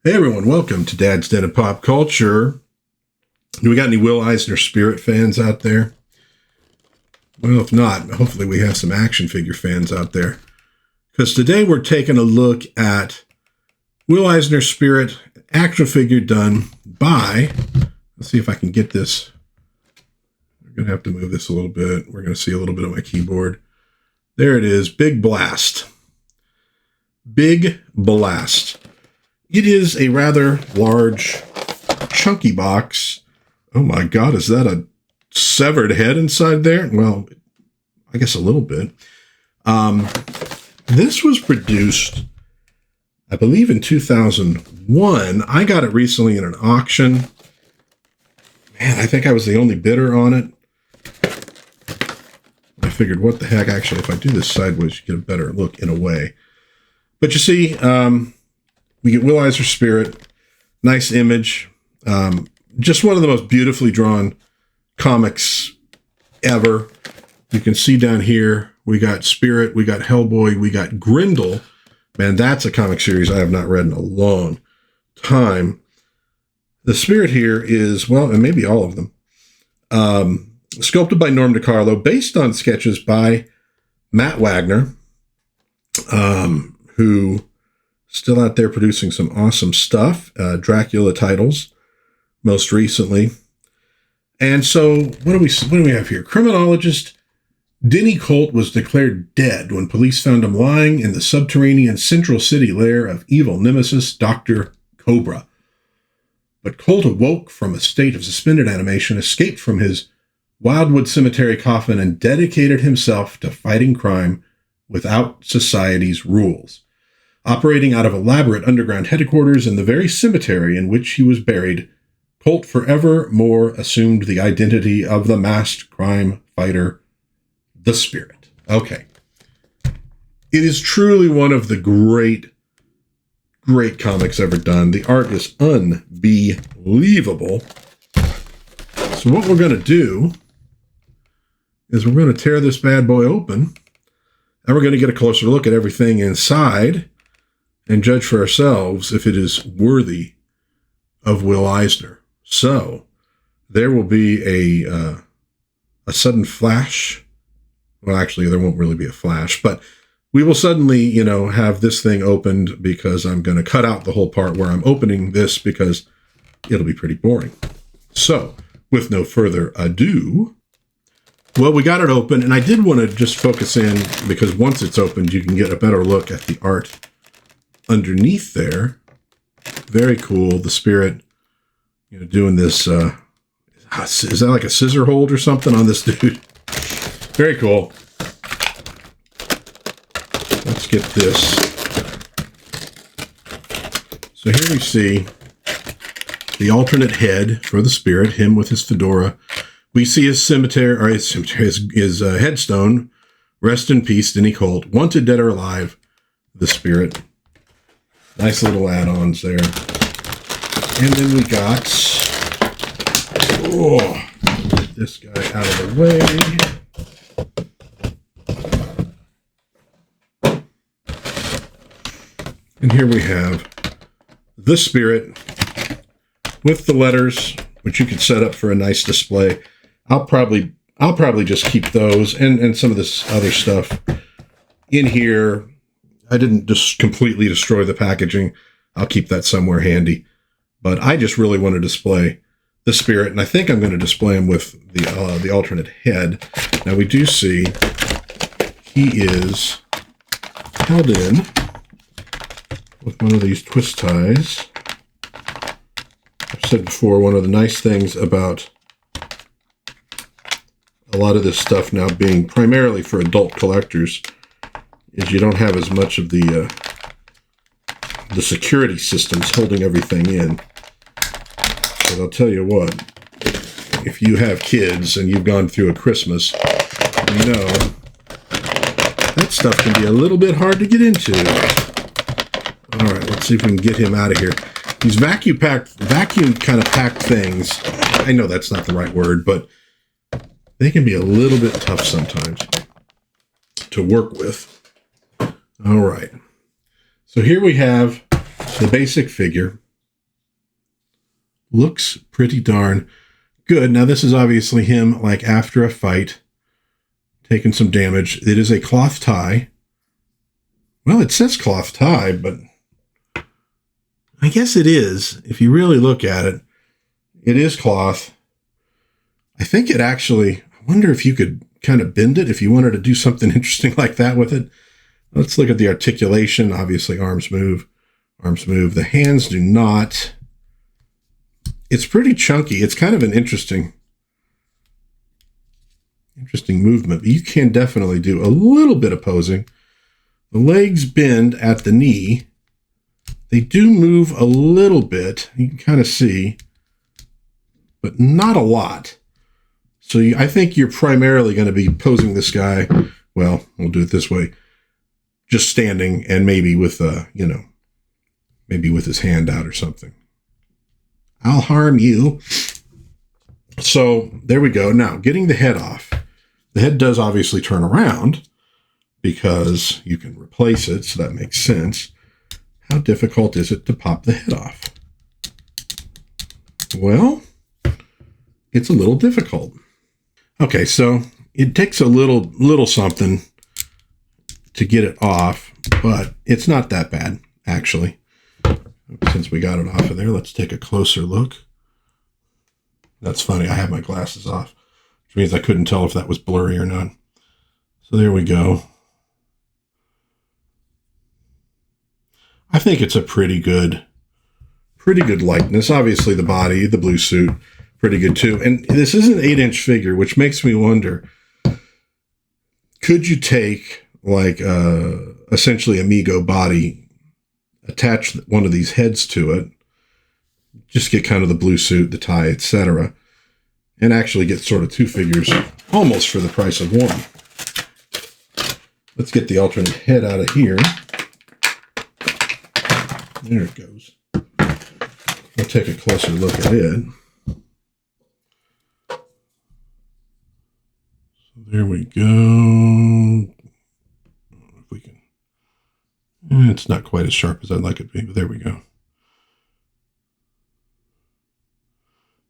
Hey everyone, welcome to Dad's Den of Pop Culture. Do we got any Will Eisner Spirit fans out there? Well, if not, hopefully we have some action figure fans out there. Because today we're taking a look at Will Eisner Spirit action figure done by, let's see if I can get this. We're going to have to move this a little bit. We're going to see a little bit of my keyboard. There it is, Big Blast. Big Blast. It is a rather large, chunky box. Oh my God, is that a severed head inside there? Well, I guess a little bit. This was produced, I believe, in 2001. I got it recently in an auction. Man, I think I was the only bidder on it. I figured, what the heck? Actually, if I do this sideways, you get a better look in a way. But you see, we get Will Eisner Spirit, nice image, just one of the most beautifully drawn comics ever. You can see down here, we got Spirit, we got Hellboy, we got Grendel. Man, that's a comic series I have not read in a long time. The Spirit here is, well, and maybe all of them, sculpted by Norm DiCarlo, based on sketches by Matt Wagner, who still out there producing some awesome stuff. Dracula titles, most recently. And so, what do we have here? Criminologist Denny Colt was declared dead when police found him lying in the subterranean Central City lair of evil nemesis Dr. Cobra. But Colt awoke from a state of suspended animation, escaped from his Wildwood Cemetery coffin, and dedicated himself to fighting crime without society's rules. Operating out of elaborate underground headquarters in the very cemetery in which he was buried, Colt forevermore assumed the identity of the masked crime fighter, the Spirit. Okay. It is truly one of the great comics ever done. The art is unbelievable. So what we're going to do is we're going to tear this bad boy open, and we're going to get a closer look at everything inside and judge for ourselves if it is worthy of Will Eisner. So there will be a sudden flash. Well, actually, there won't really be a flash, but we will suddenly, have this thing opened, because I'm going to cut out the whole part where I'm opening this, because it'll be pretty boring. So with no further ado, well, we got it open, and I did want to just focus in, because once it's opened, you can get a better look at the art underneath there. Very cool. The Spirit, doing this, is that like a scissor hold or something on this dude? Very cool. Let's get this. So here we see the alternate head for the Spirit, him with his fedora. We see his cemetery, or his headstone, rest in peace, Denny Colt, wanted dead or alive, the Spirit. Nice little add-ons there. And then we got, get this guy out of the way. And here we have the Spirit with the letters, which you could set up for a nice display. I'll probably just keep those and some of this other stuff in here. I didn't just completely destroy the packaging. I'll keep that somewhere handy. But I just really want to display the Spirit, and I think I'm going to display him with the alternate head. Now we do see he is held in with one of these twist ties. I've said before, one of the nice things about a lot of this stuff now being primarily for adult collectors is you don't have as much of the security systems holding everything in. But I'll tell you what, if you have kids and you've gone through a Christmas, that stuff can be a little bit hard to get into. All right, let's see if we can get him out of here. These vacuum kind of packed things, I know that's not the right word, but they can be a little bit tough sometimes to work with. All right. So here we have the basic figure. Looks pretty darn good. Now, this is obviously him, like, after a fight, taking some damage. It is a cloth tie. Well, it says cloth tie, but I guess it is. If you really look at it, it is cloth. I think it actually, I wonder if you could kind of bend it if you wanted to do something interesting like that with it. Let's look at the articulation. Obviously, arms move. Arms move. The hands do not. It's pretty chunky. It's kind of an interesting movement. But you can definitely do a little bit of posing. The legs bend at the knee. They do move a little bit. You can kind of see, but not a lot. So I think you're primarily going to be posing this guy. Well, we'll do it this way. Just standing and maybe with, maybe with his hand out or something. I'll harm you. So there we go. Now, getting the head off. The head does obviously turn around because you can replace it, so that makes sense. How difficult is it to pop the head off? Well, it's a little difficult. Okay, so it takes a little something to get it off, but it's not that bad, actually. Since we got it off of there, let's take a closer look. That's funny. I have my glasses off, which means I couldn't tell if that was blurry or not. So there we go. I think it's a pretty good likeness. Obviously, the body, the blue suit, pretty good too. And this is an 8-inch figure, which makes me wonder, could you take like essentially a Mego body, attach one of these heads to it, just get kind of the blue suit, the tie, etc., and actually get sort of two figures almost for the price of one. Let's get the alternate head out of here. There it goes. We'll take a closer look at it. So there we go. If we can. It's not quite as sharp as I'd like it to be, but there we go.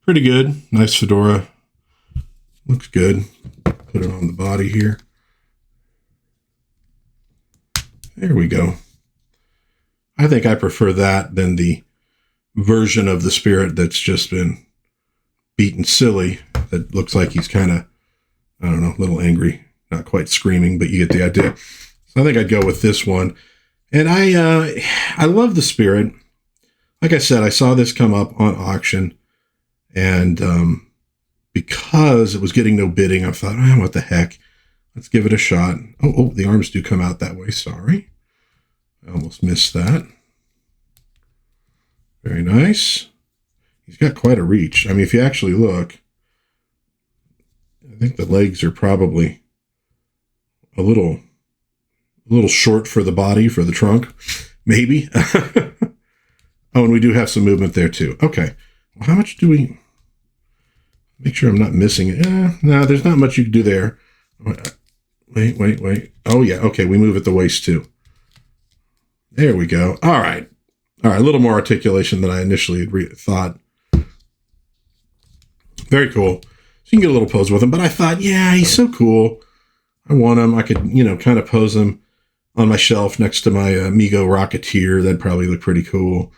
Pretty good. Nice fedora. Looks good. Put it on the body here. There we go. I think I prefer that than the version of the spirit that's just been beaten silly. That looks like he's kind of, I don't know, a little angry. Not quite screaming, but you get the idea. So I think I'd go with this one. And I love the spirit. Like I said, I saw this come up on auction. And because it was getting no bidding, I thought, oh, what the heck? Let's give it a shot. Oh, the arms do come out that way. Sorry. I almost missed that. Very nice. He's got quite a reach. I mean, if you actually look, I think the legs are probably a little short for the body, for the trunk, maybe. Oh, and we do have some movement there too. Okay. Well, how much do we... Make sure I'm not missing it. No, there's not much you can do there. Wait. Oh, yeah. Okay, we move at the waist too. There we go. All right. A little more articulation than I initially had thought. Very cool. So you can get a little pose with him. But I thought, yeah, he's so cool. I want him. I could, kind of pose him on my shelf next to my Mego Rocketeer. That'd probably look pretty cool.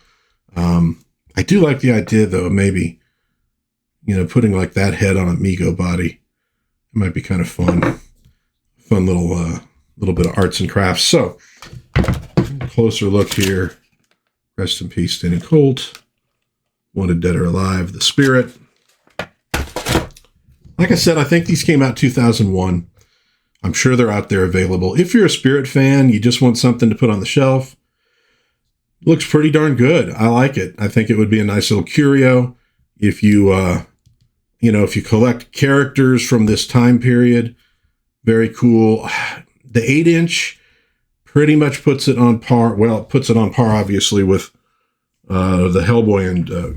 I do like the idea, though, maybe, putting like that head on a Mego body. It might be kind of fun. Fun little bit of arts and crafts. So, closer look here. Rest in peace, Danny Colt. Wanted Dead or Alive, the Spirit. Like I said, I think these came out 2001. I'm sure they're out there available. If you're a Spirit fan, you just want something to put on the shelf, looks pretty darn good. I like it. I think it would be a nice little curio. If you, if you collect characters from this time period, very cool. The 8-inch pretty much puts it on par. Well, it puts it on par, obviously, with the Hellboy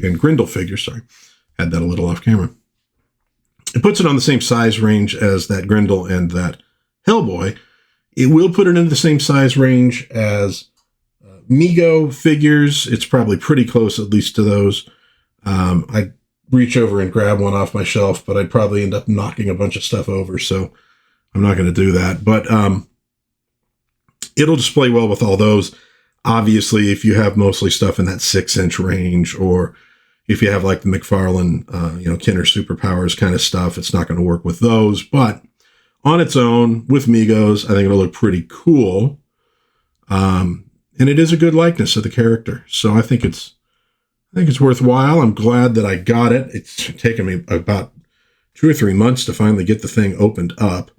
and Grendel figure. Sorry, had that a little off camera. It puts it on the same size range as that Grendel and that Hellboy. It will put it in the same size range as Mego figures. It's probably pretty close, at least, to those. I'd reach over and grab one off my shelf, but I'd probably end up knocking a bunch of stuff over, so I'm not going to do that. But it'll display well with all those. Obviously, if you have mostly stuff in that 6-inch range, or if you have like the McFarlane, Kenner Superpowers kind of stuff, it's not going to work with those. But on its own, with Migos, I think it'll look pretty cool. And it is a good likeness of the character. So I think it's worthwhile. I'm glad that I got it. It's taken me about 2 or 3 months to finally get the thing opened up,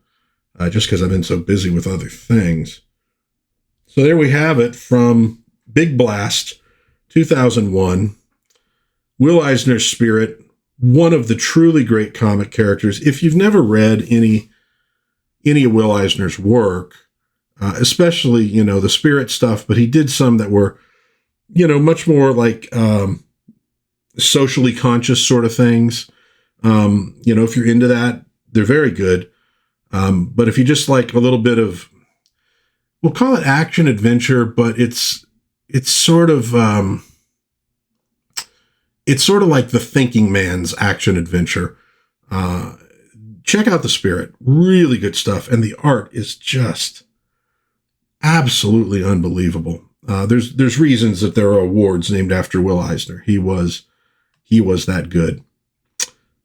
just because I've been so busy with other things. So there we have it from Big Blast, 2001. Will Eisner's Spirit, one of the truly great comic characters. If you've never read any of Will Eisner's work, especially, the Spirit stuff, but he did some that were, much more like socially conscious sort of things. If you're into that, they're very good. But if you just like a little bit of, we'll call it action adventure, but it's sort of like the thinking man's action adventure. Check out The Spirit. Really good stuff. And the art is just absolutely unbelievable. There's reasons that there are awards named after Will Eisner. He was that good.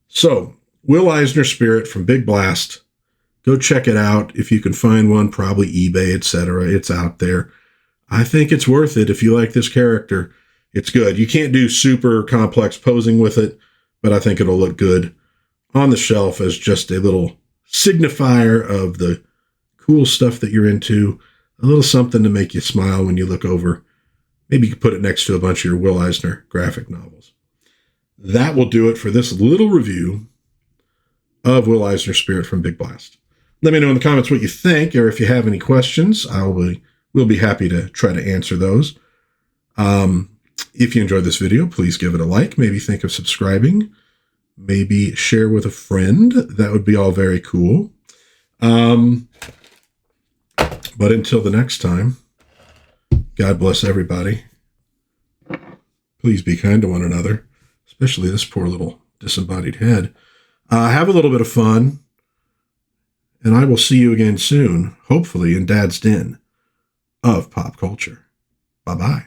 So, Will Eisner Spirit from Big Blast. Go check it out. If you can find one, probably eBay, etc. It's out there. I think it's worth it if you like this character. It's good. You can't do super complex posing with it, but I think it'll look good on the shelf as just a little signifier of the cool stuff that you're into. A little something to make you smile when you look over. Maybe you could put it next to a bunch of your Will Eisner graphic novels. That will do it for this little review of Will Eisner Spirit from Big Blast. Let me know in the comments what you think, or if you have any questions. We'll be happy to try to answer those. If you enjoyed this video, please give it a like. Maybe think of subscribing. Maybe share with a friend. That would be all very cool. But until the next time, God bless everybody. Please be kind to one another, especially this poor little disembodied head. Have a little bit of fun. And I will see you again soon, hopefully in Dad's Den of pop culture. Bye-bye.